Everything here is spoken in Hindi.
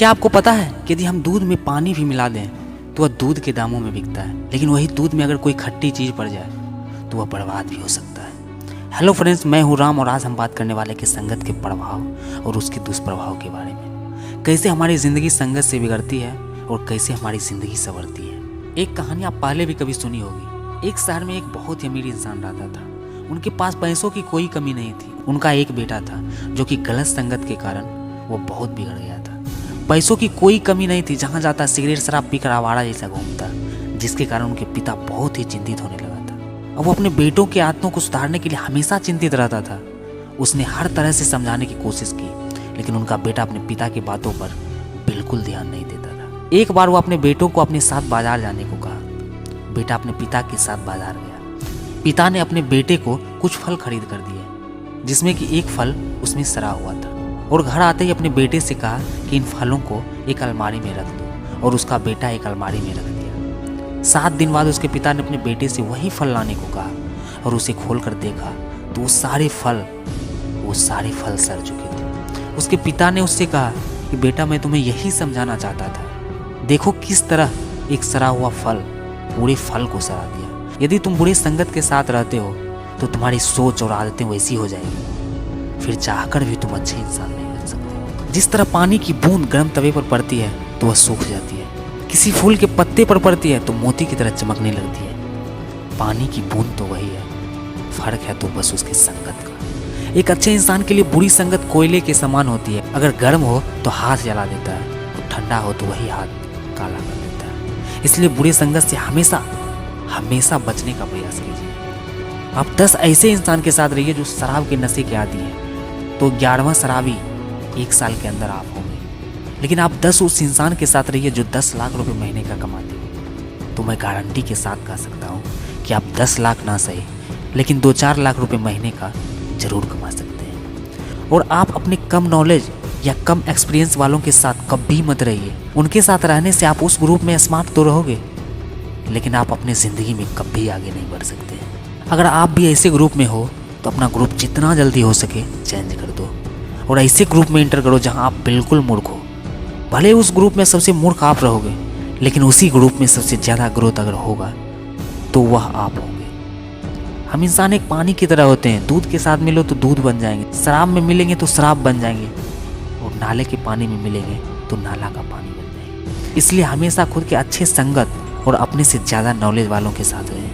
क्या आपको पता है कि यदि हम दूध में पानी भी मिला दें तो वह दूध के दामों में बिकता है, लेकिन वही दूध में अगर कोई खट्टी चीज़ पड़ जाए तो वह बर्बाद भी हो सकता है। हेलो फ्रेंड्स, मैं हूँ राम और आज हम बात करने वाले कि संगत के प्रभाव और उसके दुष्प्रभाव के बारे में। कैसे हमारी ज़िंदगी संगत से बिगड़ती है और कैसे हमारी ज़िंदगी संवरती है। एक कहानी आप पहले भी कभी सुनी होगी। एक शहर में एक बहुत ही अमीर इंसान रहता था। उनके पास पैसों की कोई कमी नहीं थी। उनका एक बेटा था जो कि गलत संगत के कारण वो बहुत बिगड़ गया था। पैसों की कोई कमी नहीं थी, जहाँ जाता सिगरेट शराब पीकर आवारा जैसा घूमता, जिसके कारण उनके पिता बहुत ही चिंतित होने लगा था। अब वो अपने बेटों के आदतों को सुधारने के लिए हमेशा चिंतित रहता था। उसने हर तरह से समझाने की कोशिश की, लेकिन उनका बेटा अपने पिता की बातों पर बिल्कुल ध्यान नहीं देता था। एक बार वो अपने बेटों को अपने साथ बाजार जाने को कहा। बेटा अपने पिता के साथ बाजार गया। पिता ने अपने बेटे को कुछ फल खरीद कर दिए, जिसमें कि एक फल उसमें सड़ा हुआ था, और घर आते ही अपने बेटे से कहा कि इन फलों को एक अलमारी में रख दो, और उसका बेटा एक अलमारी में रख दिया। 7 दिन बाद उसके पिता ने अपने बेटे से वही फल लाने को कहा, और उसे खोल कर देखा तो वो सारे फल सड़ चुके थे। उसके पिता ने उससे कहा कि बेटा, मैं तुम्हें यही समझाना चाहता था, देखो किस तरह एक सड़ा हुआ फल पूरे फल को सड़ा दिया। यदि तुम बुरी संगत के साथ रहते हो तो तुम्हारी सोच और आदतें वैसी हो जाएंगी, फिर चाहकर भी तुम अच्छे इंसान नहीं बन सकते। जिस तरह पानी की बूंद गर्म तवे पर पड़ती है तो वह सूख जाती है, किसी फूल के पत्ते पर पड़ती है तो मोती की तरह चमकने लगती है। पानी की बूंद तो वही है, फर्क है तो बस उसकी संगत का। एक अच्छे इंसान के लिए बुरी संगत कोयले के समान होती है। अगर गर्म हो तो हाथ जला देता है, और ठंडा हो तो वही हाथ काला कर देता है। इसलिए बुरी संगत से हमेशा बचने का प्रयास कीजिए। आप 10 ऐसे इंसान के साथ रहिए जो शराब के नशे के आदी हैं, तो 11वां शराबी 1 साल के अंदर आप होंगे। लेकिन आप 10 उस इंसान के साथ रहिए जो 10 लाख रुपए महीने का कमाते हो, तो मैं गारंटी के साथ कह सकता हूँ कि आप 10 लाख ना सही, लेकिन 2-4 लाख रुपए महीने का जरूर कमा सकते हैं। और आप अपने कम नॉलेज या कम एक्सपीरियंस वालों के साथ कभी मत रहिए। उनके साथ रहने से आप उस ग्रुप में स्मार्ट तो रहोगे, लेकिन आप अपनी ज़िंदगी में कभी आगे नहीं बढ़ सकते। अगर आप भी ऐसे ग्रुप में हो तो अपना ग्रुप जितना जल्दी हो सके चेंज कर दो, और ऐसे ग्रुप में इंटर करो जहां आप बिल्कुल मूर्ख हो। भले उस ग्रुप में सबसे मूर्ख आप रहोगे, लेकिन उसी ग्रुप में सबसे ज़्यादा ग्रोथ अगर होगा तो वह आप होंगे। हम इंसान एक पानी की तरह होते हैं। दूध के साथ मिलो तो दूध बन जाएंगे, शराब में मिलेंगे तो शराब बन जाएंगे, और नाले के पानी में मिलेंगे तो नाला का पानी बन जाएंगे। इसलिए हमेशा खुद के अच्छे संगत और अपने से ज़्यादा नॉलेज वालों के साथ रहें।